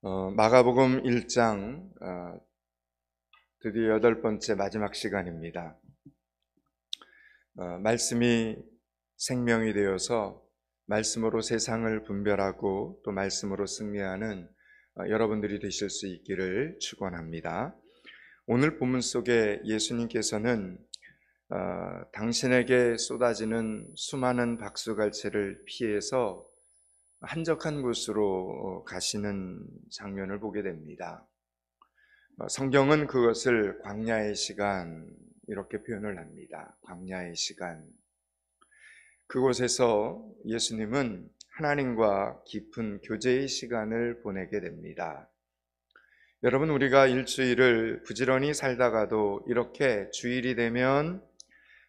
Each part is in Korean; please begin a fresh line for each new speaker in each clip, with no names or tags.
마가복음 1장 드디어 8번째 마지막 시간입니다. 말씀이 생명이 되어서 말씀으로 세상을 분별하고 또 말씀으로 승리하는 여러분들이 되실 수 있기를 축원합니다. 오늘 본문 속에 예수님께서는 당신에게 쏟아지는 수많은 박수갈채를 피해서 한적한 곳으로 가시는 장면을 보게 됩니다. 성경은 그것을 광야의 시간 이렇게 표현을 합니다. 광야의 시간. 그곳에서 예수님은 하나님과 깊은 교제의 시간을 보내게 됩니다. 여러분, 우리가 일주일을 부지런히 살다가도 이렇게 주일이 되면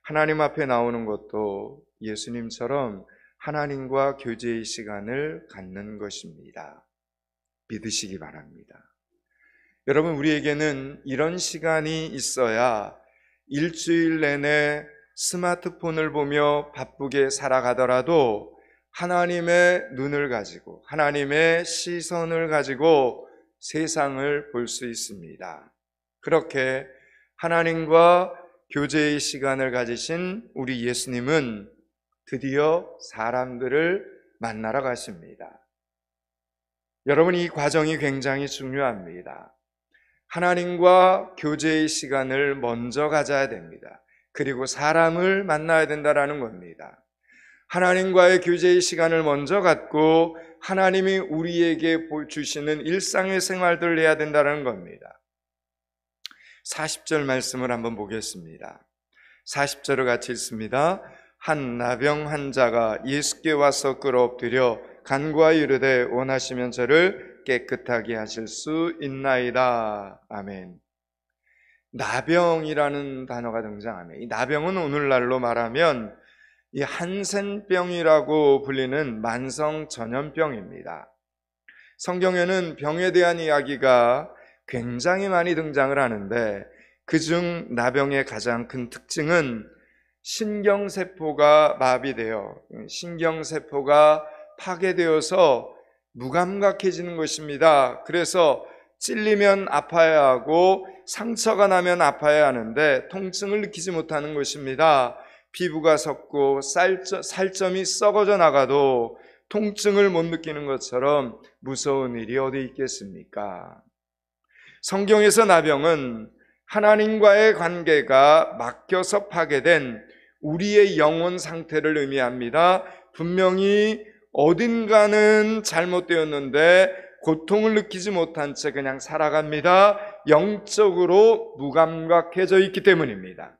하나님 앞에 나오는 것도 예수님처럼 하나님과 교제의 시간을 갖는 것입니다. 믿으시기 바랍니다. 여러분, 우리에게는 이런 시간이 있어야 일주일 내내 스마트폰을 보며 바쁘게 살아가더라도 하나님의 눈을 가지고 하나님의 시선을 가지고 세상을 볼 수 있습니다. 그렇게 하나님과 교제의 시간을 가지신 우리 예수님은 드디어 사람들을 만나러 가십니다. 여러분, 이 과정이 굉장히 중요합니다. 하나님과 교제의 시간을 먼저 가져야 됩니다. 그리고 사람을 만나야 된다는 겁니다. 하나님과의 교제의 시간을 먼저 갖고 하나님이 우리에게 주시는 일상의 생활들을 해야 된다는 겁니다. 40절 말씀을 한번 보겠습니다. 40절을 같이 읽습니다. 한 나병 환자가 예수께 와서 끌어엎드려 간구하여 이르되 원하시면 저를 깨끗하게 하실 수 있나이다. 아멘. 나병이라는 단어가 등장합니다. 이 나병은 오늘날로 말하면 이 한센병이라고 불리는 만성 전염병입니다. 성경에는 병에 대한 이야기가 굉장히 많이 등장을 하는데 그중 나병의 가장 큰 특징은 신경세포가 마비되어 신경세포가 파괴되어서 무감각해지는 것입니다. 그래서 찔리면 아파야 하고 상처가 나면 아파야 하는데 통증을 느끼지 못하는 것입니다. 피부가 썩고 살점이 썩어져 나가도 통증을 못 느끼는 것처럼 무서운 일이 어디 있겠습니까? 성경에서 나병은 하나님과의 관계가 막혀서 파괴된 우리의 영혼 상태를 의미합니다. 분명히 어딘가는 잘못되었는데 고통을 느끼지 못한 채 그냥 살아갑니다. 영적으로 무감각해져 있기 때문입니다.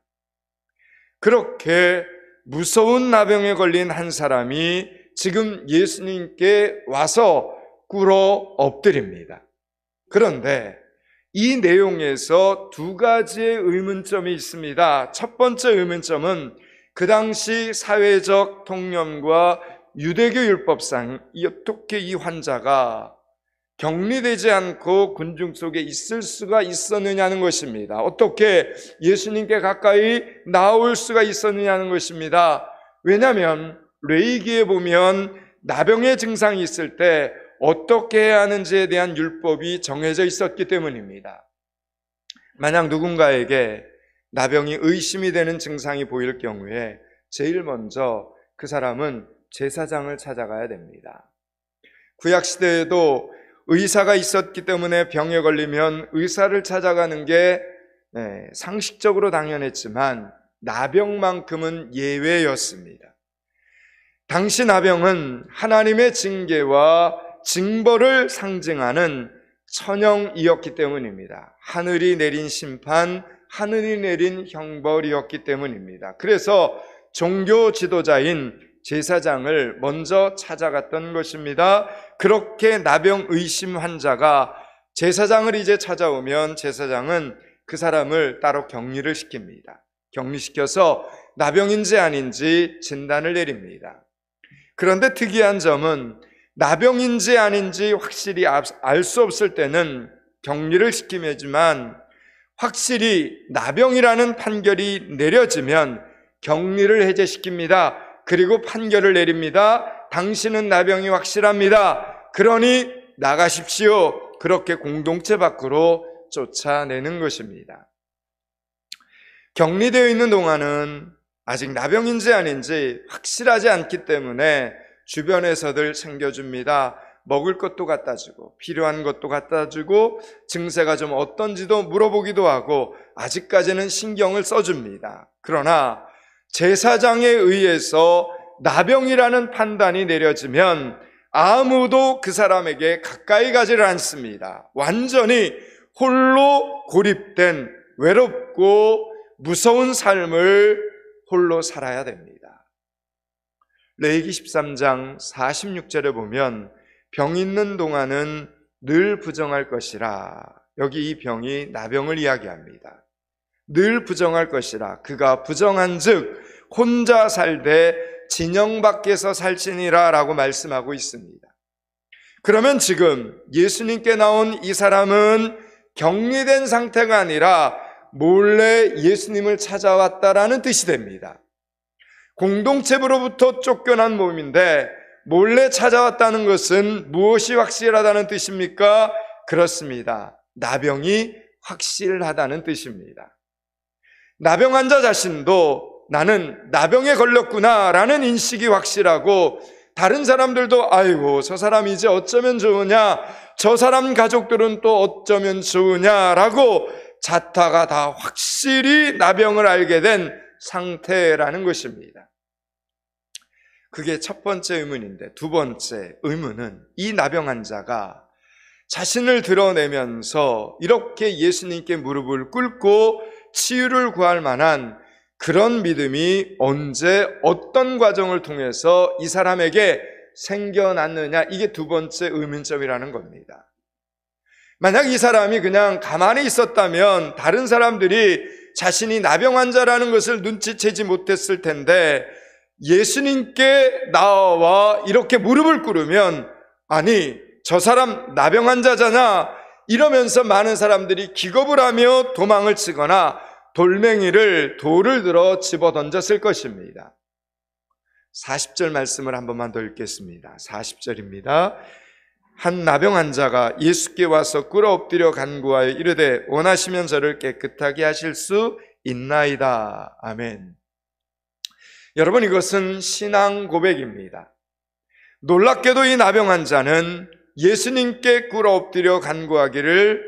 그렇게 무서운 나병에 걸린 한 사람이 지금 예수님께 와서 꿇어 엎드립니다. 그런데 이 내용에서 두 가지의 의문점이 있습니다. 첫 번째 의문점은 그 당시 사회적 통념과 유대교 율법상 어떻게 이 환자가 격리되지 않고 군중 속에 있을 수가 있었느냐는 것입니다. 어떻게 예수님께 가까이 나올 수가 있었느냐는 것입니다. 왜냐하면 레위기에 보면 나병의 증상이 있을 때 어떻게 해야 하는지에 대한 율법이 정해져 있었기 때문입니다. 만약 누군가에게 나병이 의심이 되는 증상이 보일 경우에 제일 먼저 그 사람은 제사장을 찾아가야 됩니다. 구약시대에도 의사가 있었기 때문에 병에 걸리면 의사를 찾아가는 게 상식적으로 당연했지만 나병만큼은 예외였습니다. 당시 나병은 하나님의 징계와 징벌을 상징하는 천형이었기 때문입니다. 하늘이 내린 심판, 하늘이 내린 형벌이었기 때문입니다. 그래서 종교 지도자인 제사장을 먼저 찾아갔던 것입니다. 그렇게 나병 의심 환자가 제사장을 이제 찾아오면 제사장은 그 사람을 따로 격리를 시킵니다. 격리시켜서 나병인지 아닌지 진단을 내립니다. 그런데 특이한 점은 나병인지 아닌지 확실히 알 수 없을 때는 격리를 시키지만 확실히 나병이라는 판결이 내려지면 격리를 해제시킵니다. 그리고 판결을 내립니다. 당신은 나병이 확실합니다. 그러니 나가십시오. 그렇게 공동체 밖으로 쫓아내는 것입니다. 격리되어 있는 동안은 아직 나병인지 아닌지 확실하지 않기 때문에 주변에서들 챙겨줍니다. 먹을 것도 갖다 주고 필요한 것도 갖다 주고 증세가 좀 어떤지도 물어보기도 하고 아직까지는 신경을 써줍니다. 그러나 제사장에 의해서 나병이라는 판단이 내려지면 아무도 그 사람에게 가까이 가지를 않습니다. 완전히 홀로 고립된 외롭고 무서운 삶을 홀로 살아야 됩니다. 레위기 13장 46절에 보면 병 있는 동안은 늘 부정할 것이라. 여기 이 병이 나병을 이야기합니다. 늘 부정할 것이라. 그가 부정한즉 혼자 살되 진영 밖에서 살지니라 라고 말씀하고 있습니다. 그러면 지금 예수님께 나온 이 사람은 격리된 상태가 아니라 몰래 예수님을 찾아왔다라는 뜻이 됩니다. 공동체로부터 쫓겨난 몸인데 몰래 찾아왔다는 것은 무엇이 확실하다는 뜻입니까? 그렇습니다. 나병이 확실하다는 뜻입니다. 나병 환자 자신도 나는 나병에 걸렸구나 라는 인식이 확실하고 다른 사람들도 아이고 저 사람이 이제 어쩌면 좋으냐, 저 사람 가족들은 또 어쩌면 좋으냐라고 자타가 다 확실히 나병을 알게 된 상태라는 것입니다. 그게 첫 번째 의문인데, 두 번째 의문은 이 나병 환자가 자신을 드러내면서 이렇게 예수님께 무릎을 꿇고 치유를 구할 만한 그런 믿음이 언제 어떤 과정을 통해서 이 사람에게 생겨났느냐, 이게 두 번째 의문점이라는 겁니다. 만약 이 사람이 그냥 가만히 있었다면 다른 사람들이 자신이 나병 환자라는 것을 눈치채지 못했을 텐데, 예수님께 나와 이렇게 무릎을 꿇으면 아니 저 사람 나병 환자잖아 이러면서 많은 사람들이 기겁을 하며 도망을 치거나 돌을 들어 집어던졌을 것입니다. 40절 말씀을 한 번만 더 읽겠습니다. 40절입니다. 한 나병 환자가 예수께 와서 꿇어 엎드려 간구하여 이르되 원하시면 저를 깨끗하게 하실 수 있나이다. 아멘. 여러분, 이것은 신앙 고백입니다. 놀랍게도 이 나병 환자는 예수님께 꿇어 엎드려 간구하기를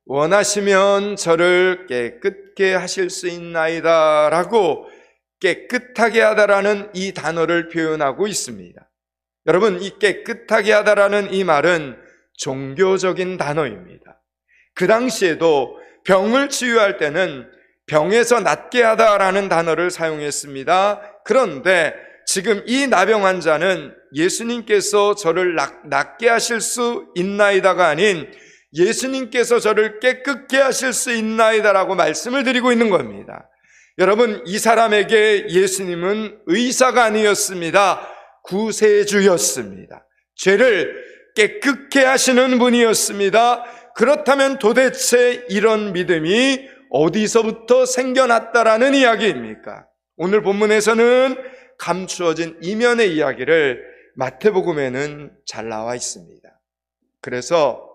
원하시면 저를 깨끗게 하실 수 있나이다 라고 깨끗하게 하다라는 이 단어를 표현하고 있습니다. 여러분, 이 깨끗하게 하다라는 이 말은 종교적인 단어입니다. 그 당시에도 병을 치유할 때는 병에서 낫게 하다라는 단어를 사용했습니다. 그런데 지금 이 나병 환자는 예수님께서 저를 낫게 하실 수 있나이다가 아닌 예수님께서 저를 깨끗게 하실 수 있나이다라고 말씀을 드리고 있는 겁니다. 여러분, 이 사람에게 예수님은 의사가 아니었습니다. 구세주였습니다. 죄를 깨끗게 하시는 분이었습니다. 그렇다면 도대체 이런 믿음이 어디서부터 생겨났다라는 이야기입니까? 오늘 본문에서는 감추어진 이면의 이야기를 마태복음에는 잘 나와 있습니다. 그래서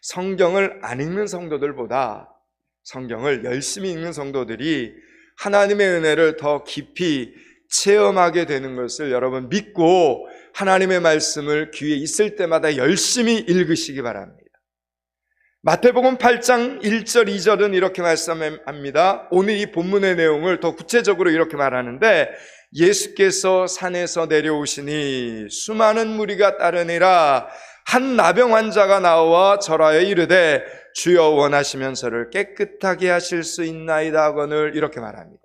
성경을 안 읽는 성도들보다 성경을 열심히 읽는 성도들이 하나님의 은혜를 더 깊이 체험하게 되는 것을 여러분 믿고 하나님의 말씀을 귀에 있을 때마다 열심히 읽으시기 바랍니다. 마태복음 8장 1절 2절은 이렇게 말씀합니다. 오늘 이 본문의 내용을 더 구체적으로 이렇게 말하는데, 예수께서 산에서 내려오시니 수많은 무리가 따르니라. 한 나병 환자가 나와 절하여 이르되 주여 원하시면 저를 깨끗하게 하실 수 있나이다 하거늘 이렇게 말합니다.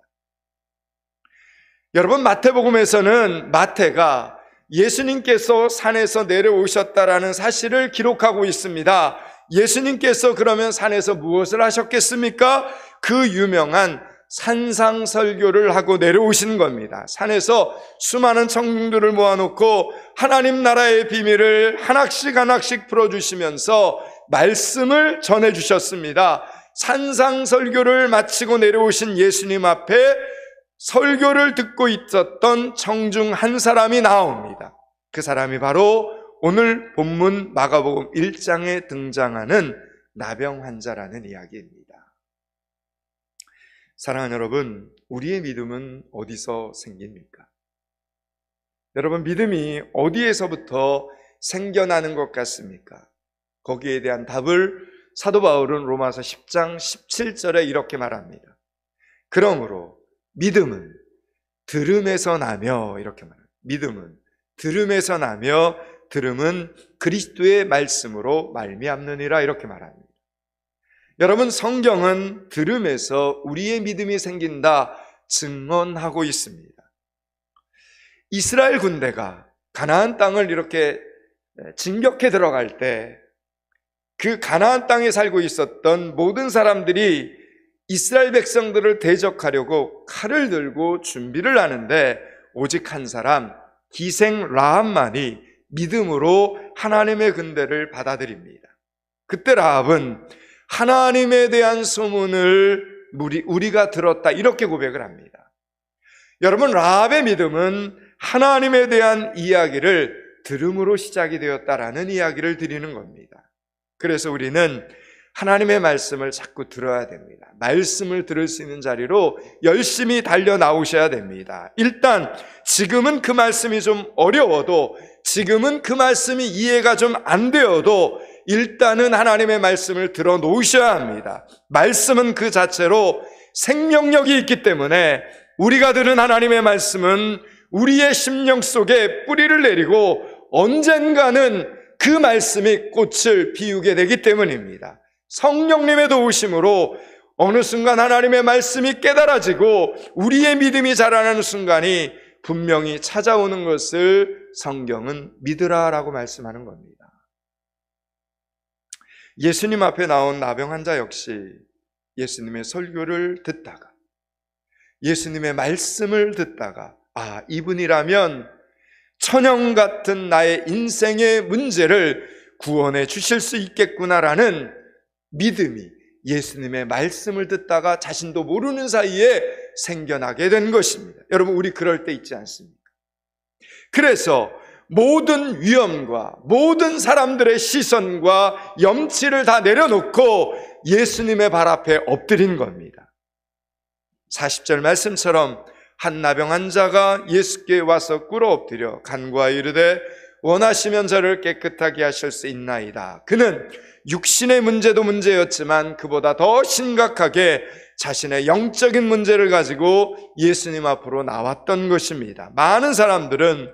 여러분, 마태복음에서는 마태가 예수님께서 산에서 내려오셨다라는 사실을 기록하고 있습니다. 예수님께서 그러면 산에서 무엇을 하셨겠습니까? 그 유명한 산상설교를 하고 내려오시는 겁니다. 산에서 수많은 청중들을 모아놓고 하나님 나라의 비밀을 하나씩 풀어주시면서 말씀을 전해주셨습니다. 산상설교를 마치고 내려오신 예수님 앞에 설교를 듣고 있었던 청중 한 사람이 나옵니다. 그 사람이 바로 오늘 본문 마가복음 1장에 등장하는 나병 환자라는 이야기입니다. 사랑하는 여러분, 우리의 믿음은 어디서 생깁니까? 여러분, 믿음이 어디에서부터 생겨나는 것 같습니까? 거기에 대한 답을 사도 바울은 로마서 10장 17절에 이렇게 말합니다. 그러므로 믿음은 들음에서 나며, 이렇게 말합니다. 믿음은 들음에서 나며 들음은 그리스도의 말씀으로 말미암느니라, 이렇게 말합니다. 여러분, 성경은 들음에서 우리의 믿음이 생긴다 증언하고 있습니다. 이스라엘 군대가 가나안 땅을 이렇게 진격해 들어갈 때 그 가나안 땅에 살고 있었던 모든 사람들이 이스라엘 백성들을 대적하려고 칼을 들고 준비를 하는데 오직 한 사람, 기생 라합만이 믿음으로 하나님의 군대를 받아들입니다. 그때 라합은 하나님에 대한 소문을 우리가 들었다, 이렇게 고백을 합니다. 여러분, 라합의 믿음은 하나님에 대한 이야기를 들음으로 시작이 되었다라는 이야기를 드리는 겁니다. 그래서 우리는 하나님의 말씀을 자꾸 들어야 됩니다. 말씀을 들을 수 있는 자리로 열심히 달려 나오셔야 됩니다. 일단 지금은 그 말씀이 좀 어려워도, 지금은 그 말씀이 이해가 좀 안 되어도 일단은 하나님의 말씀을 들어 놓으셔야 합니다. 말씀은 그 자체로 생명력이 있기 때문에 우리가 들은 하나님의 말씀은 우리의 심령 속에 뿌리를 내리고 언젠가는 그 말씀이 꽃을 피우게 되기 때문입니다. 성령님의 도우심으로 어느 순간 하나님의 말씀이 깨달아지고 우리의 믿음이 자라나는 순간이 분명히 찾아오는 것을 성경은 믿으라라고 말씀하는 겁니다. 예수님 앞에 나온 나병 환자 역시 예수님의 설교를 듣다가, 예수님의 말씀을 듣다가, 이분이라면 천형 같은 나의 인생의 문제를 구원해 주실 수 있겠구나라는 믿음이 예수님의 말씀을 듣다가 자신도 모르는 사이에 생겨나게 된 것입니다. 여러분, 우리 그럴 때 있지 않습니까? 그래서 모든 위험과 모든 사람들의 시선과 염치를 다 내려놓고 예수님의 발 앞에 엎드린 겁니다. 40절 말씀처럼 한 나병 환자가 예수께 와서 꿇어 엎드려 간구하여 이르되 원하시면 저를 깨끗하게 하실 수 있나이다. 그는 육신의 문제도 문제였지만 그보다 더 심각하게 자신의 영적인 문제를 가지고 예수님 앞으로 나왔던 것입니다. 많은 사람들은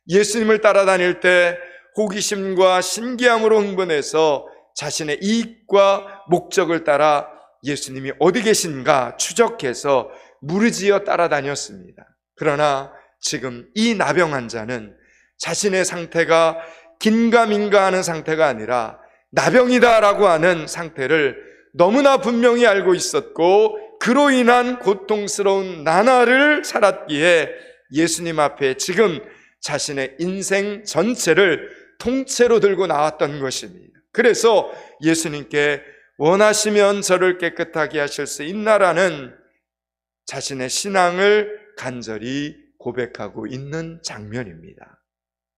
예수님을 따라다닐 때 호기심과 신기함으로 흥분해서 자신의 이익과 목적을 따라 예수님이 어디 계신가 추적해서 무르지어 따라다녔습니다. 그러나 지금 이 나병 환자는 자신의 상태가 긴가민가 하는 상태가 아니라 나병이다라고 하는 상태를 너무나 분명히 알고 있었고, 그로 인한 고통스러운 나날을 살았기에 예수님 앞에 지금 자신의 인생 전체를 통째로 들고 나왔던 것입니다. 그래서 예수님께 원하시면 저를 깨끗하게 하실 수 있나라는 자신의 신앙을 간절히 고백하고 있는 장면입니다.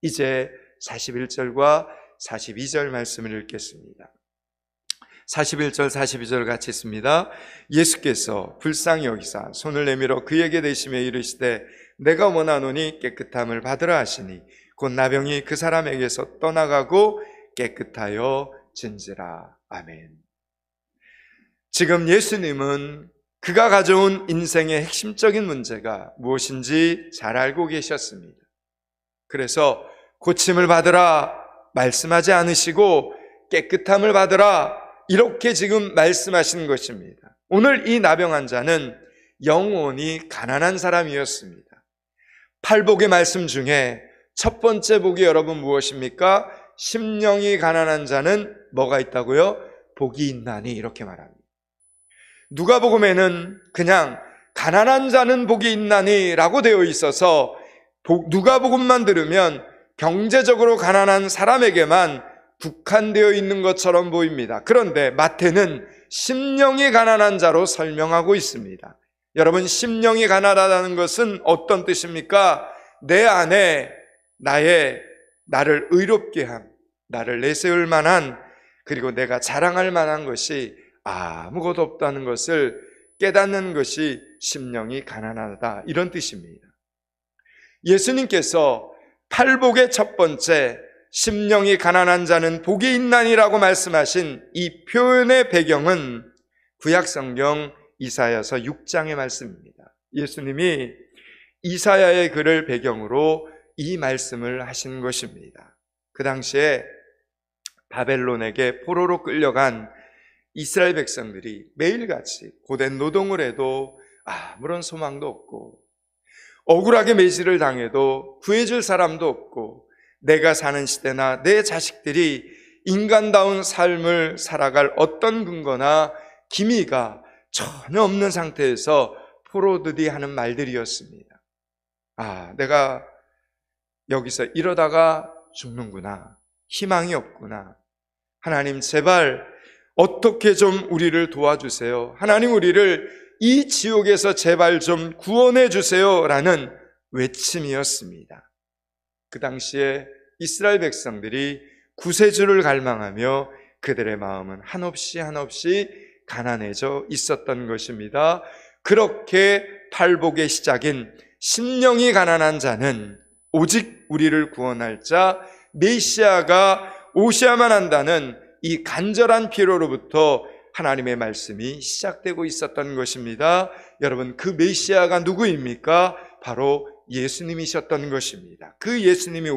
이제 41절과 42절 말씀을 읽겠습니다. 41절 42절 같이 읽습니다. 예수께서 불쌍히 여기사 손을 내밀어 그에게 대시며 이르시되 내가 원하노니 깨끗함을 받으라 하시니 곧 나병이 그 사람에게서 떠나가고 깨끗하여 진지라. 아멘. 지금 예수님은 그가 가져온 인생의 핵심적인 문제가 무엇인지 잘 알고 계셨습니다. 그래서 고침을 받으라 말씀하지 않으시고 깨끗함을 받으라 이렇게 지금 말씀하시는 것입니다. 오늘 이 나병 환자는 영혼이 가난한 사람이었습니다. 팔복의 말씀 중에 첫 번째 복이 여러분 무엇입니까? 심령이 가난한 자는 뭐가 있다고요? 복이 있나니, 이렇게 말합니다. 누가복음에는 그냥 가난한 자는 복이 있나니 라고 되어 있어서 누가복음만 들으면 경제적으로 가난한 사람에게만 국한되어 있는 것처럼 보입니다. 그런데 마태는 심령이 가난한 자로 설명하고 있습니다. 여러분, 심령이 가난하다는 것은 어떤 뜻입니까? 내 안에 나의 나를 의롭게 함, 나를 내세울 만한, 그리고 내가 자랑할 만한 것이 아무것도 없다는 것을 깨닫는 것이 심령이 가난하다, 이런 뜻입니다. 예수님께서 팔복의 첫 번째, 심령이 가난한 자는 복이 있나니라고 말씀하신 이 표현의 배경은 구약성경 이사야서 6장의 말씀입니다. 예수님이 이사야의 글을 배경으로 이 말씀을 하신 것입니다. 그 당시에 바벨론에게 포로로 끌려간 이스라엘 백성들이 매일같이 고된 노동을 해도 아무런 소망도 없고, 억울하게 매질을 당해도 구해줄 사람도 없고, 내가 사는 시대나 내 자식들이 인간다운 삶을 살아갈 어떤 근거나 기미가 전혀 없는 상태에서 포로들이 하는 말들이었습니다. 내가 여기서 이러다가 죽는구나, 희망이 없구나, 하나님 제발 어떻게 좀 우리를 도와주세요, 하나님 우리를 이 지옥에서 제발 좀 구원해 주세요 라는 외침이었습니다. 그 당시에 이스라엘 백성들이 구세주를 갈망하며 그들의 마음은 한없이 한없이 가난해져 있었던 것입니다. 그렇게 팔복의 시작인 심령이 가난한 자는 오직 우리를 구원할 자 메시아가 오셔야만 한다는 이 간절한 필요로부터 하나님의 말씀이 시작되고 있었던 것입니다. 여러분, 그 메시아가 누구입니까? 바로 예수님이셨던 것입니다. 그 예수님이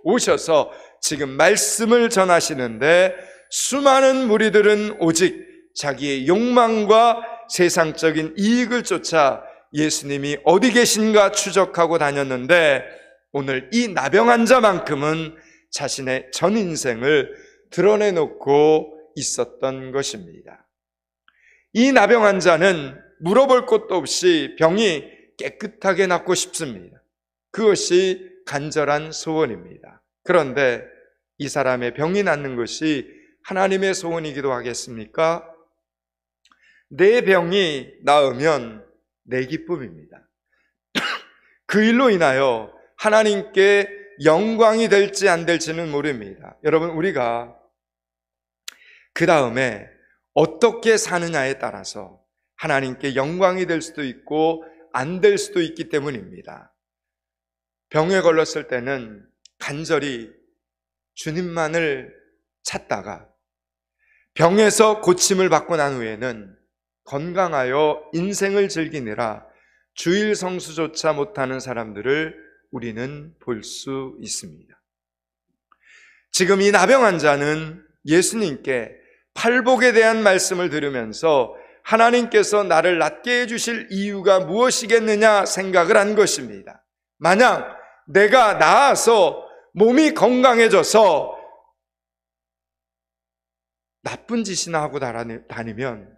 오셔서 지금 말씀을 전하시는데, 수많은 무리들은 오직 자기의 욕망과 세상적인 이익을 쫓아 예수님이 어디 계신가 추적하고 다녔는데, 오늘 이 나병 자만큼은 자신의 전 인생을 드러내놓고 있었던 것입니다. 이 나병 자는 물어볼 것도 없이 병이 깨끗하게 낫고 싶습니다. 그것이 간절한 소원입니다. 그런데 이 사람의 병이 낫는 것이 하나님의 소원이기도 하겠습니까? 내 병이 나으면 내 기쁨입니다. 그 일로 인하여 하나님께 영광이 될지 안 될지는 모릅니다. 여러분, 우리가 그 다음에 어떻게 사느냐에 따라서 하나님께 영광이 될 수도 있고 안 될 수도 있기 때문입니다. 병에 걸렸을 때는 간절히 주님만을 찾다가 병에서 고침을 받고 난 후에는 건강하여 인생을 즐기느라 주일 성수조차 못하는 사람들을 우리는 볼 수 있습니다. 지금 이 나병 환자는 예수님께 팔복에 대한 말씀을 들으면서 하나님께서 나를 낫게 해주실 이유가 무엇이겠느냐 생각을 한 것입니다. 만약 내가 나아서 몸이 건강해져서 나쁜 짓이나 하고 다니면,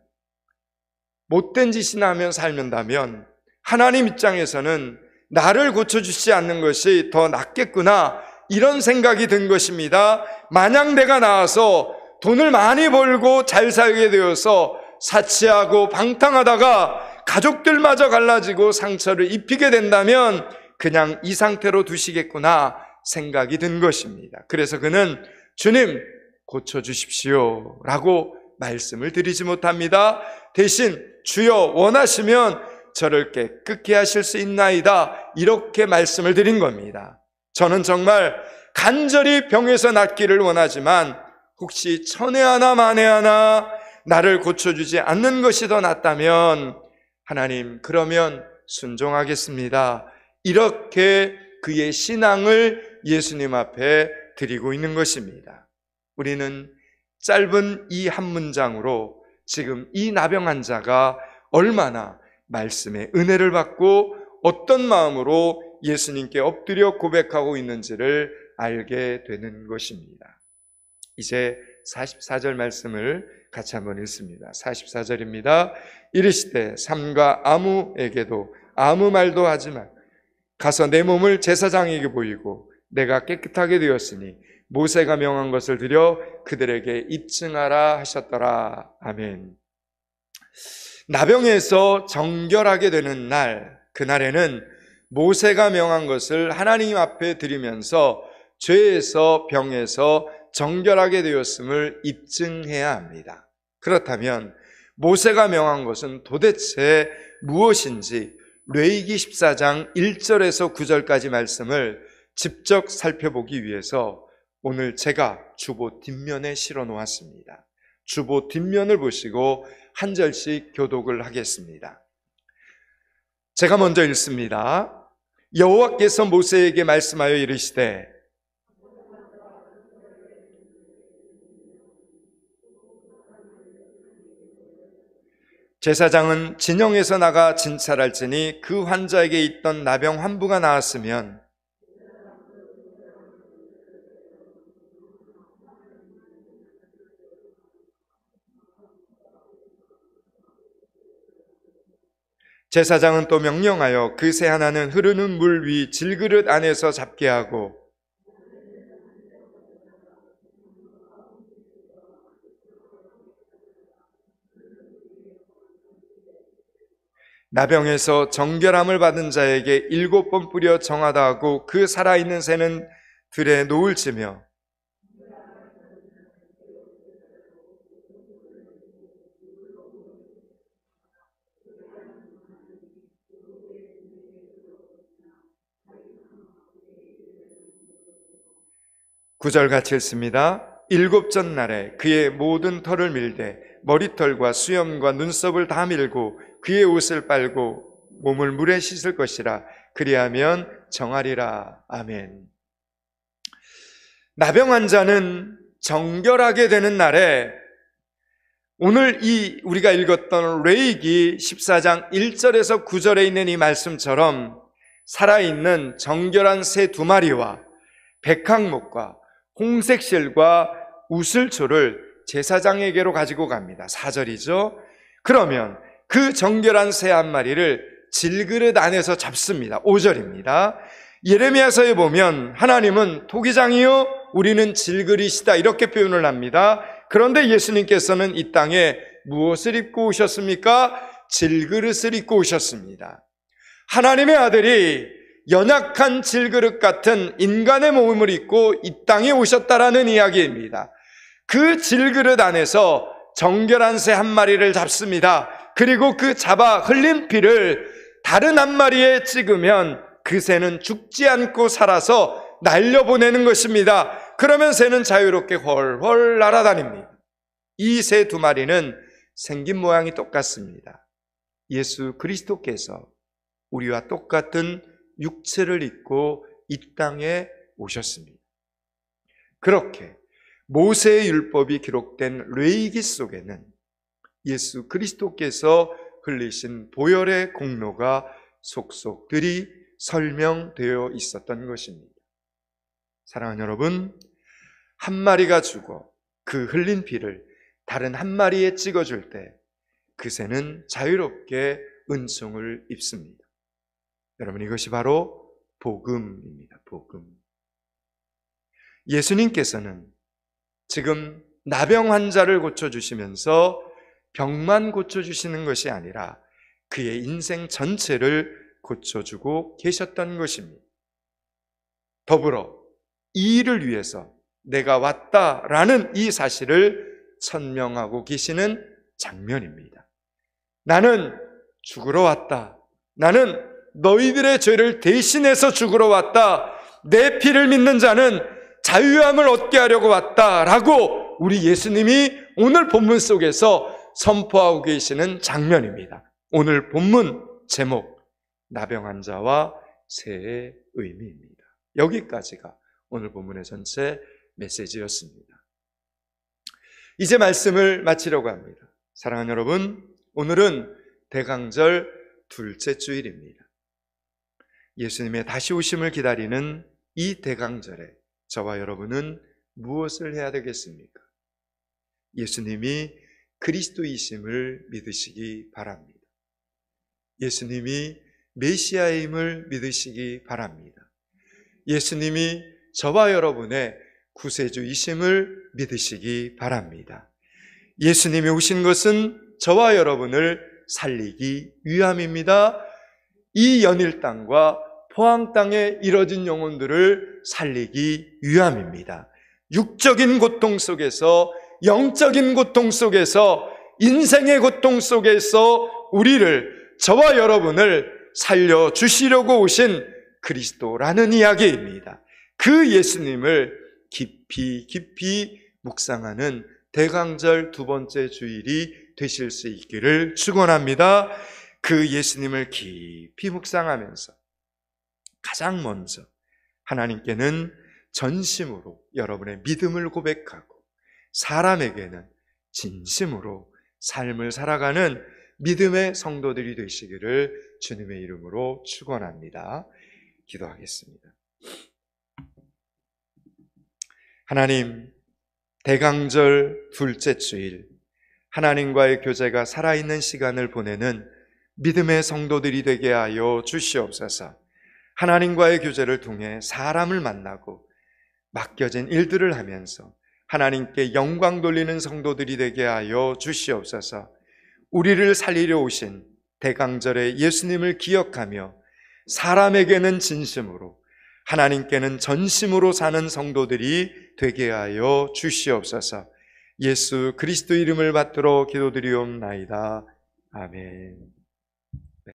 못된 짓이나 하면 살면다면 하나님 입장에서는 나를 고쳐주시지 않는 것이 더 낫겠구나, 이런 생각이 든 것입니다. 만약 내가 나아서 돈을 많이 벌고 잘 살게 되어서 사치하고 방탕하다가 가족들마저 갈라지고 상처를 입히게 된다면 그냥 이 상태로 두시겠구나 생각이 든 것입니다. 그래서 그는 주님 고쳐주십시오 라고 말씀을 드리지 못합니다. 대신 주여 원하시면 저를 깨끗게 하실 수 있나이다, 이렇게 말씀을 드린 겁니다. 저는 정말 간절히 병에서 낫기를 원하지만 혹시 천에 하나 만에 하나 나를 고쳐주지 않는 것이 더 낫다면 하나님 그러면 순종하겠습니다, 이렇게 그의 신앙을 예수님 앞에 드리고 있는 것입니다. 우리는 짧은 이 한 문장으로 지금 이 나병 환자가 얼마나 말씀의 은혜를 받고 어떤 마음으로 예수님께 엎드려 고백하고 있는지를 알게 되는 것입니다. 이제 44절 말씀을 같이 한번 읽습니다. 44절입니다. 이르시되 삼가 아무에게도 아무 말도 하지 마. 가서 내 몸을 제사장에게 보이고 내가 깨끗하게 되었으니 모세가 명한 것을 드려 그들에게 입증하라 하셨더라. 아멘. 나병에서 정결하게 되는 날, 그날에는 모세가 명한 것을 하나님 앞에 드리면서 죄에서 병에서 정결하게 되었음을 입증해야 합니다. 그렇다면 모세가 명한 것은 도대체 무엇인지 레위기 14장 1절에서 9절까지 말씀을 직접 살펴보기 위해서 오늘 제가 주보 뒷면에 실어 놓았습니다. 주보 뒷면을 보시고 한 절씩 교독을 하겠습니다. 제가 먼저 읽습니다. 여호와께서 모세에게 말씀하여 이르시되 제사장은 진영에서 나가 진찰할지니 그 환자에게 있던 나병 환부가 나았으면 제사장은 또 명령하여 그 새 하나는 흐르는 물 위 질그릇 안에서 잡게 하고 나병에서 정결함을 받은 자에게 7번 뿌려 정하다 하고 그 살아있는 새는 들에 놓을지며 구절 같이 읽습니다. 7째 날에 그의 모든 털을 밀되 머리털과 수염과 눈썹을 다 밀고 그의 옷을 빨고 몸을 물에 씻을 것이라. 그리하면 정하리라. 아멘. 나병 환자는 정결하게 되는 날에 오늘 우리가 읽었던 레위기 14장 1절에서 9절에 있는 이 말씀처럼 살아있는 정결한 새 2마리와 백항목과 홍색 실과 우슬초를 제사장에게로 가지고 갑니다. 4절이죠. 그러면 그 정결한 새 한 마리를 질그릇 안에서 잡습니다. 5절입니다. 예레미야서에 보면 하나님은 토기장이요 우리는 질그릇이다 이렇게 표현을 합니다. 그런데 예수님께서는 이 땅에 무엇을 입고 오셨습니까? 질그릇을 입고 오셨습니다. 하나님의 아들이 연약한 질그릇 같은 인간의 몸을 입고 이 땅에 오셨다라는 이야기입니다. 그 질그릇 안에서 정결한 새 한 마리를 잡습니다. 그리고 그 잡아 흘린 피를 다른 한 마리에 찍으면 그 새는 죽지 않고 살아서 날려보내는 것입니다. 그러면 새는 자유롭게 훨훨 날아다닙니다. 이 새 2마리는 생긴 모양이 똑같습니다. 예수 그리스도께서 우리와 똑같은 육체를 입고 이 땅에 오셨습니다. 그렇게 모세의 율법이 기록된 레위기 속에는 예수 그리스도께서 흘리신 보혈의 공로가 속속들이 설명되어 있었던 것입니다. 사랑하는 여러분, 한 마리가 죽어 그 흘린 피를 다른 한 마리에 찍어줄 때 그 새는 자유롭게 은총을 입습니다. 여러분, 이것이 바로 복음입니다. 복음. 예수님께서는 지금 나병 환자를 고쳐주시면서 병만 고쳐주시는 것이 아니라 그의 인생 전체를 고쳐주고 계셨던 것입니다. 더불어 이 일을 위해서 내가 왔다라는 이 사실을 천명하고 계시는 장면입니다. 나는 죽으러 왔다. 나는 너희들의 죄를 대신해서 죽으러 왔다. 내 피를 믿는 자는 자유함을 얻게 하려고 왔다라고 우리 예수님이 오늘 본문 속에서 선포하고 계시는 장면입니다. 오늘 본문 제목, 나병 환자와 새의 의미입니다. 여기까지가 오늘 본문의 전체 메시지였습니다. 이제 말씀을 마치려고 합니다. 사랑하는 여러분, 오늘은 대강절 둘째 주일입니다. 예수님의 다시 오심을 기다리는 이 대강절에 저와 여러분은 무엇을 해야 되겠습니까? 예수님이 그리스도이심을 믿으시기 바랍니다. 예수님이 메시아임을 믿으시기 바랍니다. 예수님이 저와 여러분의 구세주이심을 믿으시기 바랍니다. 예수님이 오신 것은 저와 여러분을 살리기 위함입니다. 이 연일 땅과 포항 땅에 이뤄진 영혼들을 살리기 위함입니다. 육적인 고통 속에서, 영적인 고통 속에서, 인생의 고통 속에서 우리를, 저와 여러분을 살려주시려고 오신 그리스도라는 이야기입니다. 그 예수님을 깊이 묵상하는 대강절 두 번째 주일이 되실 수 있기를 축원합니다. 그 예수님을 깊이 묵상하면서 가장 먼저 하나님께는 전심으로 여러분의 믿음을 고백하고 사람에게는 진심으로 삶을 살아가는 믿음의 성도들이 되시기를 주님의 이름으로 축원합니다. 기도하겠습니다. 하나님, 대강절 둘째 주일 하나님과의 교제가 살아있는 시간을 보내는 믿음의 성도들이 되게 하여 주시옵소서. 하나님과의 교제를 통해 사람을 만나고 맡겨진 일들을 하면서 하나님께 영광 돌리는 성도들이 되게 하여 주시옵소서. 우리를 살리려 오신 대강절의 예수님을 기억하며 사람에게는 진심으로, 하나님께는 전심으로 사는 성도들이 되게 하여 주시옵소서. 예수 그리스도 이름을 받들어 기도드리옵나이다. 아멘.